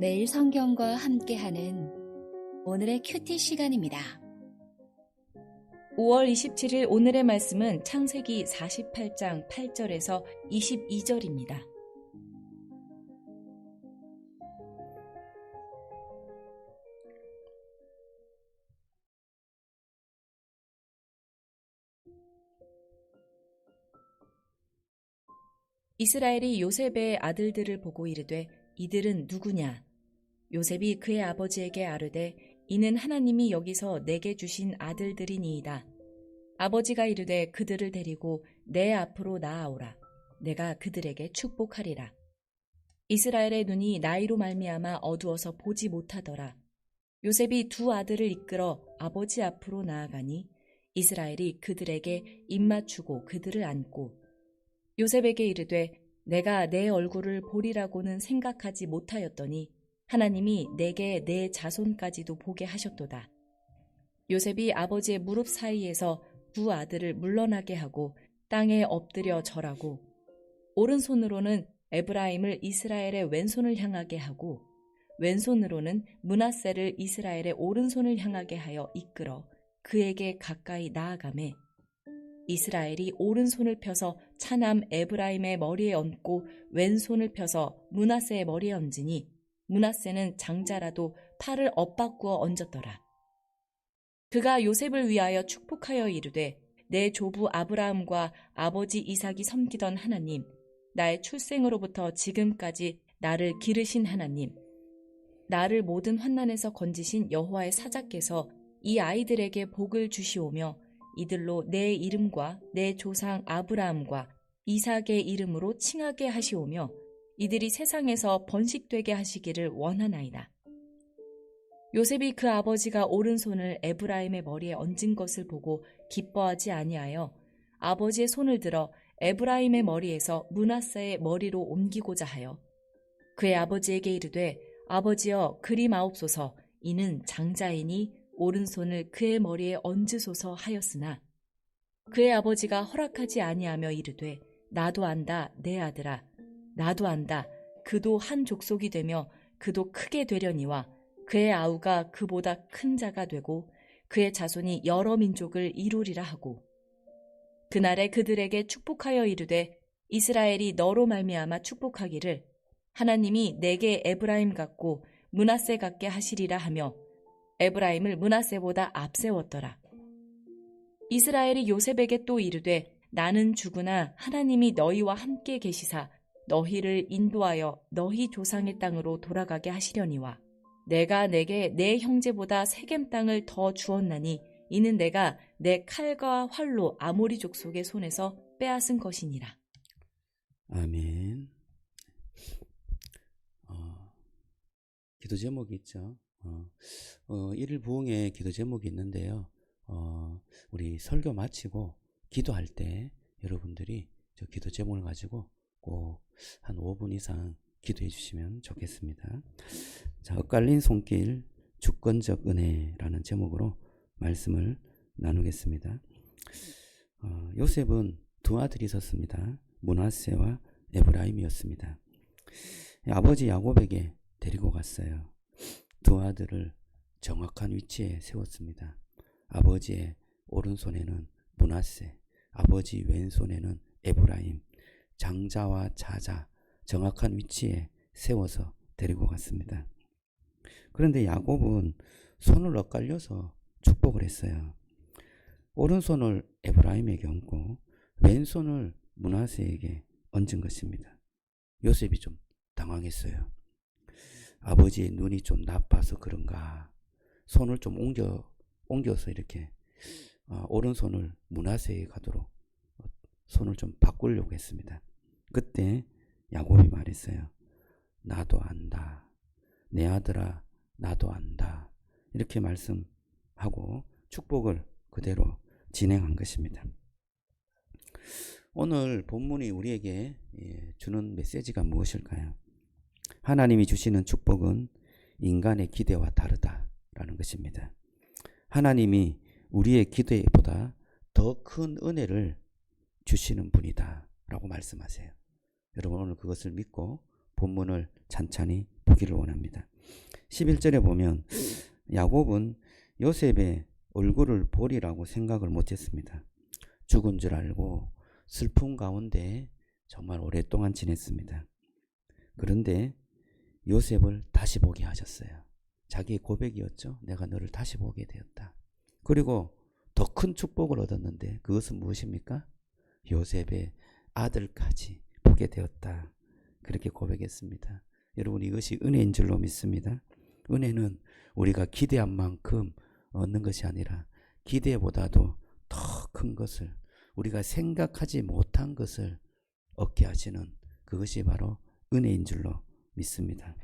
매일 성경과 함께하는 오늘의 큐티 시간입니다. 5월 27일 오늘의 말씀은 창세기 48장 8절에서 22절입니다. 이스라엘이 요셉의 아들들을 보고 이르되 이들은 누구냐? 요셉이 그의 아버지에게 아뢰되 이는 하나님이 여기서 내게 주신 아들들이니이다. 아버지가 이르되 그들을 데리고 내 앞으로 나아오라. 내가 그들에게 축복하리라. 이스라엘의 눈이 나이로 말미암아 어두워서 보지 못하더라. 요셉이 두 아들을 이끌어 아버지 앞으로 나아가니 이스라엘이 그들에게 입맞추고 그들을 안고 요셉에게 이르되 내가 내 얼굴을 보리라고는 생각하지 못하였더니 하나님이 내게 내 자손까지도 보게 하셨도다. 요셉이 아버지의 무릎 사이에서 두 아들을 물러나게 하고 땅에 엎드려 절하고 오른손으로는 에브라임을 이스라엘의 왼손을 향하게 하고 왼손으로는 므낫세를 이스라엘의 오른손을 향하게 하여 이끌어 그에게 가까이 나아가매 이스라엘이 오른손을 펴서 차남 에브라임의 머리에 얹고 왼손을 펴서 므낫세의 머리에 얹으니 므낫세는 장자라도 팔을 엇바꾸어 얹었더라. 그가 요셉을 위하여 축복하여 이르되 내 조부 아브라함과 아버지 이삭이 섬기던 하나님, 나의 출생으로부터 지금까지 나를 기르신 하나님, 나를 모든 환난에서 건지신 여호와의 사자께서 이 아이들에게 복을 주시오며 이들로 내 이름과 내 조상 아브라함과 이삭의 이름으로 칭하게 하시오며 이들이 세상에서 번식되게 하시기를 원하나이다. 요셉이 그 아버지가 오른손을 에브라임의 머리에 얹은 것을 보고 기뻐하지 아니하여 아버지의 손을 들어 에브라임의 머리에서 므낫세의 머리로 옮기고자 하여 그의 아버지에게 이르되 아버지여 그리마옵소서 이는 장자이니 오른손을 그의 머리에 얹으소서 하였으나 그의 아버지가 허락하지 아니하며 이르되 나도 안다 내 아들아 나도 안다 그도 한 족속이 되며 그도 크게 되려니와 그의 아우가 그보다 큰 자가 되고 그의 자손이 여러 민족을 이루리라 하고 그날에 그들에게 축복하여 이르되 이스라엘이 너로 말미암아 축복하기를 하나님이 내게 에브라임 같고 므낫세 같게 하시리라 하며 에브라임을 므낫세보다 앞세웠더라. 이스라엘이 요셉에게 또 이르되 나는 죽으나 하나님이 너희와 함께 계시사 너희를 인도하여 너희 조상의 땅으로 돌아가게 하시려니와 내가 내게 내 형제보다 세겜 땅을 더 주었나니 이는 내가 내 칼과 활로 아모리 족속의 손에서 빼앗은 것이니라. 아멘. 기도 제목이 있죠. 1일 부흥의 기도 제목이 있는데요. 우리 설교 마치고 기도할 때 여러분들이 저 기도 제목을 가지고 꼭 한 5분 이상 기도해 주시면 좋겠습니다. 자, 엇갈린 손길 주권적 은혜라는 제목으로 말씀을 나누겠습니다. 요셉은 두 아들이 있었습니다. 므낫세와 에브라임이었습니다. 아버지 야곱에게 데리고 갔어요. 두 아들을 정확한 위치에 세웠습니다. 아버지의 오른손에는 므낫세, 아버지 왼손에는 에브라임, 장자와 자자 정확한 위치에 세워서 데리고 갔습니다. 그런데 야곱은 손을 엇갈려서 축복을 했어요. 오른손을 에브라임에게 얹고 왼손을 므낫세에게 얹은 것입니다. 요셉이 좀 당황했어요. 아버지의 눈이 좀 나빠서 그런가 손을 좀 옮겨서 이렇게 오른손을 므낫세에 가도록 손을 좀 바꾸려고 했습니다. 그때 야곱이 말했어요. 나도 안다. 내 아들아 나도 안다. 이렇게 말씀하고 축복을 그대로 진행한 것입니다. 오늘 본문이 우리에게 주는 메시지가 무엇일까요? 하나님이 주시는 축복은 인간의 기대와 다르다라는 것입니다. 하나님이 우리의 기대보다 더 큰 은혜를 주시는 분이다 라고 말씀하세요. 여러분 오늘 그것을 믿고 본문을 찬찬히 보겠습니다. 보기를 원합니다. 11절에 보면 야곱은 요셉의 얼굴을 보리라고 생각을 못했습니다. 죽은 줄 알고 슬픔 가운데 정말 오랫동안 지냈습니다. 그런데 요셉을 다시 보게 하셨어요. 자기의 고백이었죠. 내가 너를 다시 보게 되었다. 그리고 더 큰 축복을 얻었는데 그것은 무엇입니까? 요셉의 아들까지 보게 되었다. 그렇게 고백했습니다. 여러분, 이것이 은혜인 줄로 믿습니다. 은혜는 우리가 기대한 만큼 얻는 것이 아니라 기대보다도 더 큰 것을, 우리가 생각하지 못한 것을 얻게 하시는 그것이 바로 은혜인 줄로 믿습니다.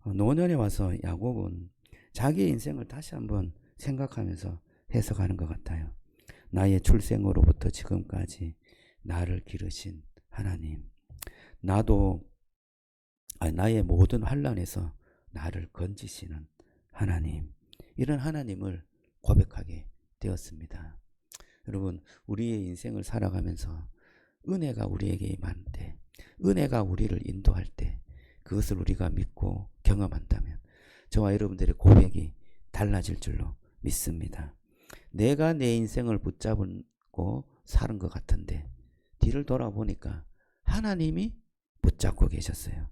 노년에 와서 야곱은 자기의 인생을 다시 한번 생각하면서 해석하는 것 같아요. 나의 출생으로부터 지금까지 나를 기르신 하나님, 나의 모든 환난에서 나를 건지시는 하나님, 이런 하나님을 고백하게 되었습니다. 여러분, 우리의 인생을 살아가면서 은혜가 우리에게 임할 때, 은혜가 우리를 인도할 때 그것을 우리가 믿고 경험한다면 저와 여러분들의 고백이 달라질 줄로 믿습니다. 내가 내 인생을 붙잡고 사는 것 같은데 뒤를 돌아보니까 하나님이 붙잡고 계셨어요.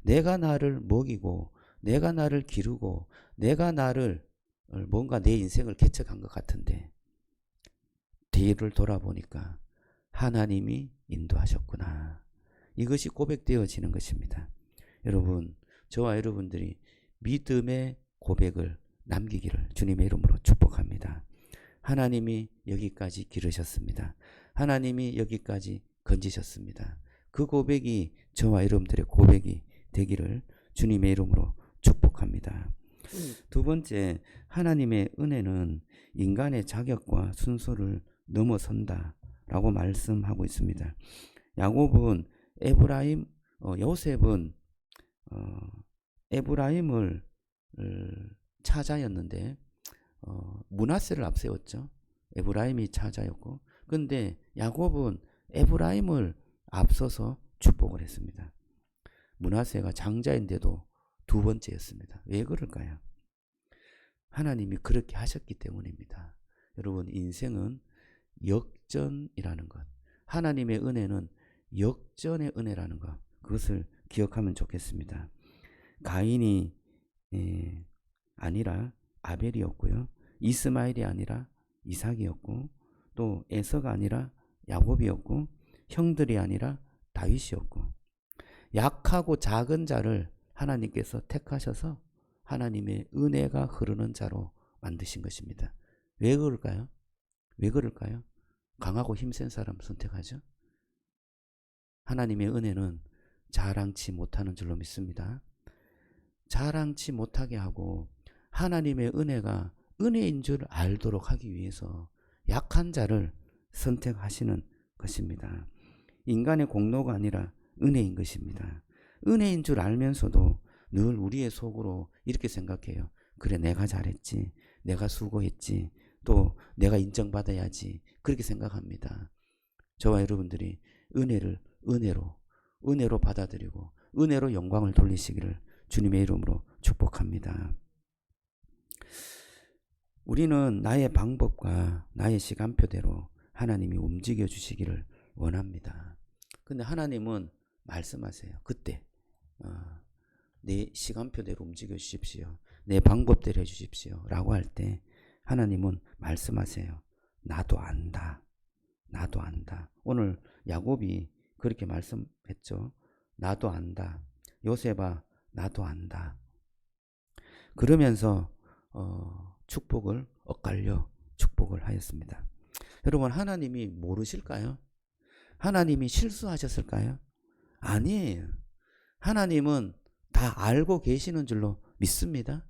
내가 나를 먹이고 내가 나를 기르고 내가 나를 뭔가 내 인생을 개척한 것 같은데 뒤를 돌아보니까 하나님이 인도하셨구나. 이것이 고백되어지는 것입니다. 여러분, 저와 여러분들이 믿음의 고백을 남기기를 주님의 이름으로 축복합니다. 하나님이 여기까지 기르셨습니다. 하나님이 여기까지 건지셨습니다. 그 고백이 저와 여러분들의 고백이 되기를 주님의 이름으로 축복합니다. 두 번째, 하나님의 은혜는 인간의 자격과 순서를 넘어선다 라고 말씀하고 있습니다. 요셉은 에브라임을 차자였는데 므낫세를 앞세웠죠. 에브라임이 차자였고, 근데 야곱은 에브라임을 앞서서 축복을 했습니다. 므낫세가 장자인데도 두 번째였습니다. 왜 그럴까요? 하나님이 그렇게 하셨기 때문입니다. 여러분, 인생은 역전이라는 것, 하나님의 은혜는 역전의 은혜라는 것, 그것을 기억하면 좋겠습니다. 가인이 아니라 아벨이었고요, 이스마엘이 아니라 이삭이었고, 또 에서가 아니라 야곱이었고, 형들이 아니라 다윗이었고, 약하고 작은 자를 하나님께서 택하셔서 하나님의 은혜가 흐르는 자로 만드신 것입니다. 왜 그럴까요? 왜 그럴까요? 강하고 힘센 사람 선택하죠. 하나님의 은혜는 자랑치 못하는 줄로 믿습니다. 자랑치 못하게 하고 하나님의 은혜가 은혜인 줄 알도록 하기 위해서 약한 자를 선택하시는 것입니다. 인간의 공로가 아니라 은혜인 것입니다. 은혜인 줄 알면서도 늘 우리의 속으로 이렇게 생각해요. 그래, 내가 잘했지, 내가 수고했지, 또 내가 인정받아야지, 그렇게 생각합니다. 저와 여러분들이 은혜를 은혜로 받아들이고 은혜로 영광을 돌리시기를 주님의 이름으로 축복합니다. 우리는 나의 방법과 나의 시간표대로 하나님이 움직여 주시기를 원합니다. 근데 하나님은 말씀하세요. 그때 내 시간표대로 움직여 주십시오, 내 방법대로 해주십시오 라고 할 때 하나님은 말씀하세요. 나도 안다. 나도 안다. 오늘 야곱이 그렇게 말씀했죠. 나도 안다. 요셉아, 나도 안다. 그러면서 축복을 엇갈려 축복을 하였습니다. 여러분, 하나님이 모르실까요? 하나님이 실수하셨을까요? 아니에요. 하나님은 다 알고 계시는 줄로 믿습니다.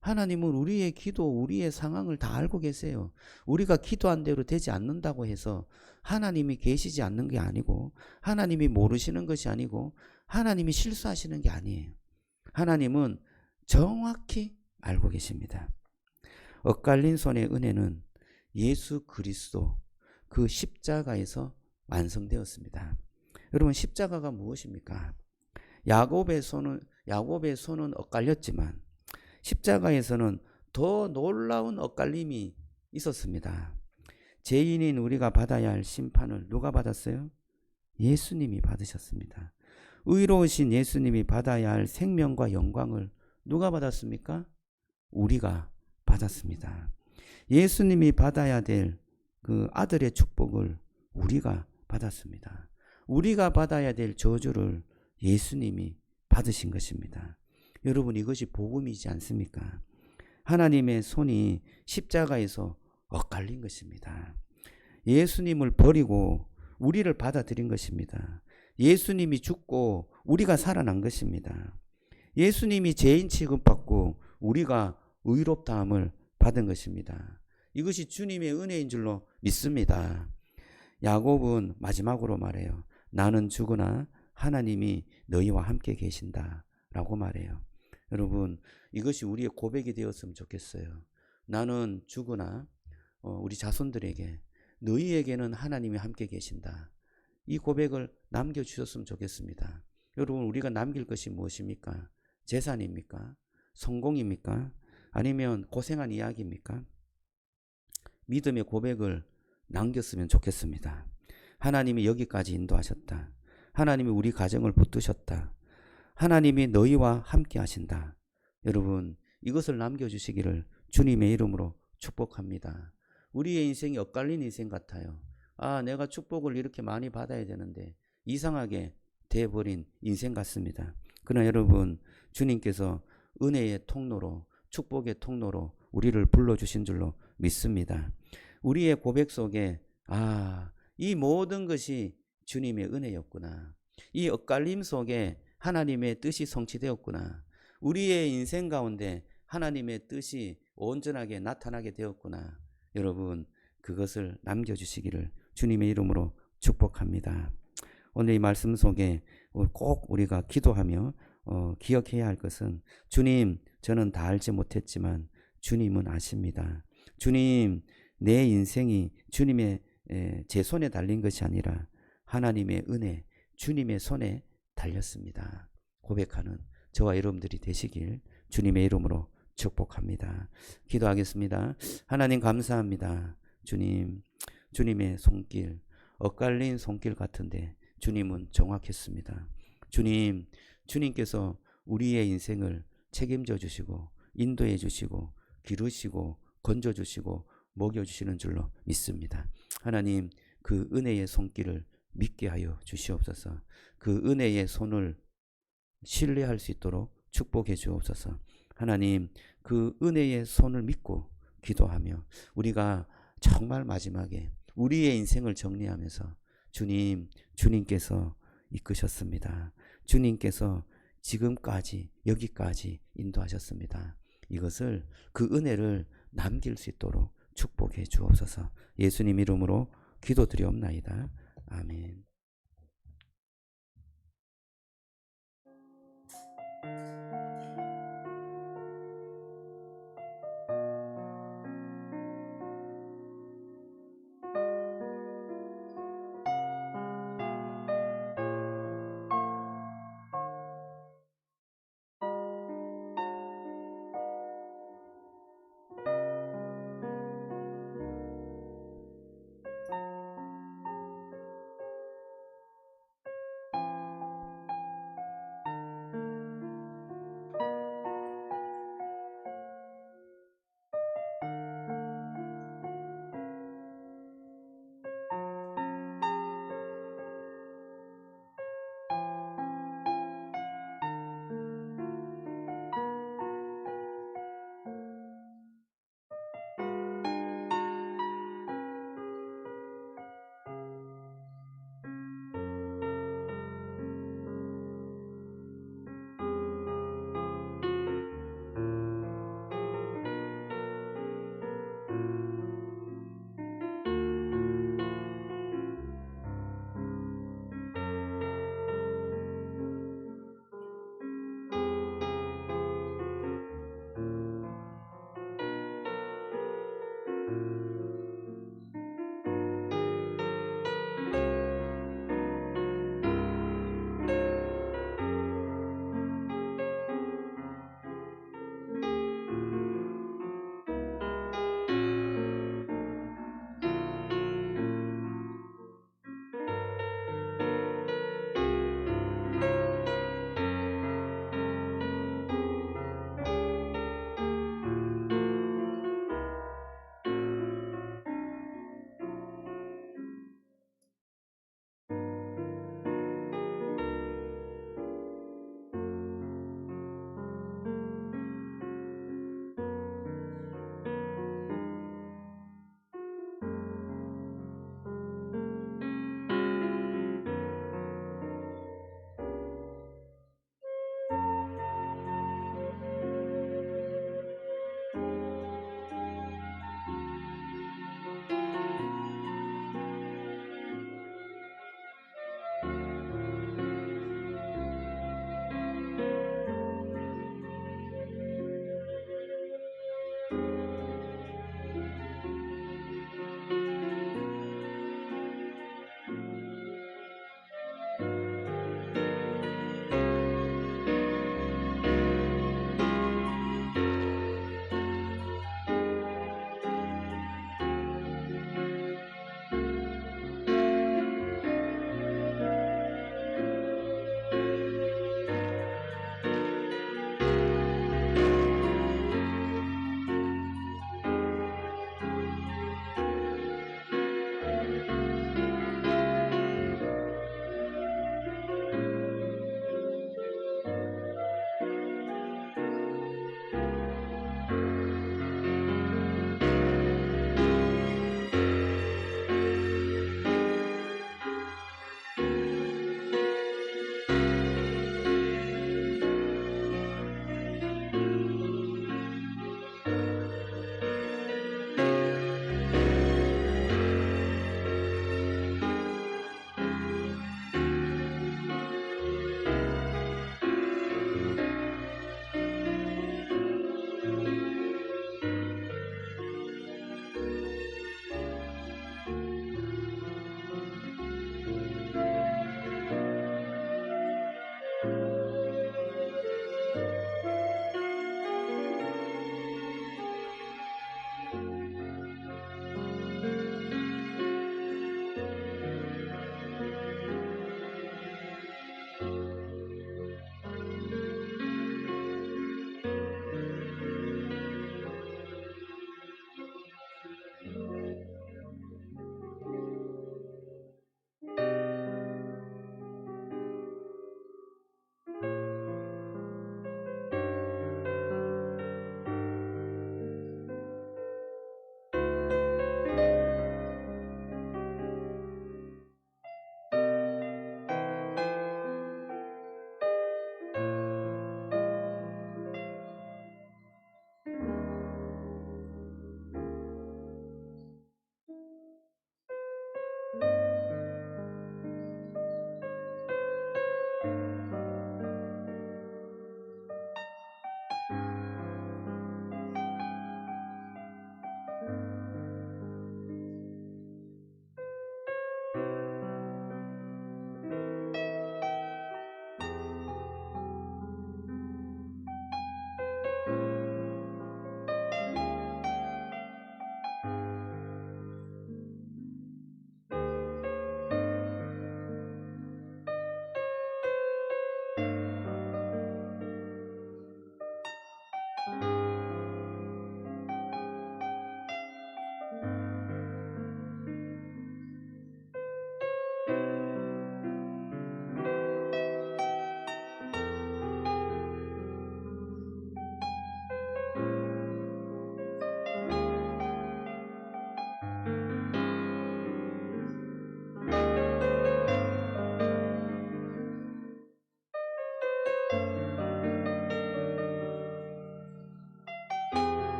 하나님은 우리의 기도, 우리의 상황을 다 알고 계세요. 우리가 기도한 대로 되지 않는다고 해서 하나님이 계시지 않는 게 아니고, 하나님이 모르시는 것이 아니고, 하나님이 실수하시는 게 아니에요. 하나님은 정확히 알고 계십니다. 엇갈린 손의 은혜는 예수 그리스도 그 십자가에서 완성되었습니다. 여러분, 십자가가 무엇입니까? 야곱의 손은 엇갈렸지만 십자가에서는 더 놀라운 엇갈림이 있었습니다. 죄인인 우리가 받아야 할 심판을 누가 받았어요? 예수님이 받으셨습니다. 의로우신 예수님이 받아야 할 생명과 영광을 누가 받았습니까? 우리가 받았습니다. 예수님이 받아야 될 그 아들의 축복을 우리가 받았습니다. 우리가 받아야 될 저주를 예수님이 받으신 것입니다. 여러분, 이것이 복음이지 않습니까? 하나님의 손이 십자가에서 엇갈린 것입니다. 예수님을 버리고 우리를 받아들인 것입니다. 예수님이 죽고 우리가 살아난 것입니다. 예수님이 죄인 취급받고 우리가 의롭다함을 받은 것입니다. 이것이 주님의 은혜인 줄로 믿습니다. 야곱은 마지막으로 말해요. 나는 죽으나 하나님이 너희와 함께 계신다 라고 말해요. 여러분, 이것이 우리의 고백이 되었으면 좋겠어요. 나는 죽으나 우리 자손들에게 너희에게는 하나님이 함께 계신다. 이 고백을 남겨주셨으면 좋겠습니다. 여러분, 우리가 남길 것이 무엇입니까? 재산입니까? 성공입니까? 아니면 고생한 이야기입니까? 믿음의 고백을 남겼으면 좋겠습니다. 하나님이 여기까지 인도하셨다. 하나님이 우리 가정을 붙드셨다. 하나님이 너희와 함께 하신다. 여러분, 이것을 남겨주시기를 주님의 이름으로 축복합니다. 우리의 인생이 엇갈린 인생 같아요. 내가 축복을 이렇게 많이 받아야 되는데 이상하게 돼버린 인생 같습니다. 그러나 여러분, 주님께서 은혜의 통로로, 축복의 통로로 우리를 불러주신 줄로 믿습니다. 우리의 고백 속에 이 모든 것이 주님의 은혜였구나. 이 엇갈림 속에 하나님의 뜻이 성취되었구나. 우리의 인생 가운데 하나님의 뜻이 온전하게 나타나게 되었구나. 여러분, 그것을 남겨주시기를 주님의 이름으로 축복합니다. 오늘 이 말씀 속에 꼭 우리가 기도하며 기억해야 할 것은, 주님, 저는 다 알지 못했지만 주님은 아십니다. 주님, 내 인생이 주님의 제 손에 달린 것이 아니라 하나님의 은혜, 주님의 손에 달렸습니다. 고백하는 저와 여러분들이 되시길 주님의 이름으로 축복합니다. 기도하겠습니다. 하나님, 감사합니다. 주님, 주님의 손길, 엇갈린 손길 같은데 주님은 정확했습니다. 주님, 주님께서 우리의 인생을 책임져 주시고 인도해 주시고 기르시고 건져 주시고 먹여 주시는 줄로 믿습니다. 하나님, 그 은혜의 손길을 믿게 하여 주시옵소서. 그 은혜의 손을 신뢰할 수 있도록 축복해 주옵소서. 하나님, 그 은혜의 손을 믿고 기도하며 우리가 정말 마지막에 우리의 인생을 정리하면서 주님께서 이끄셨습니다. 주님께서 지금까지 여기까지 인도하셨습니다. 이것을, 그 은혜를 남길 수 있도록 축복해 주옵소서. 예수님 이름으로 기도드리옵나이다. 아멘.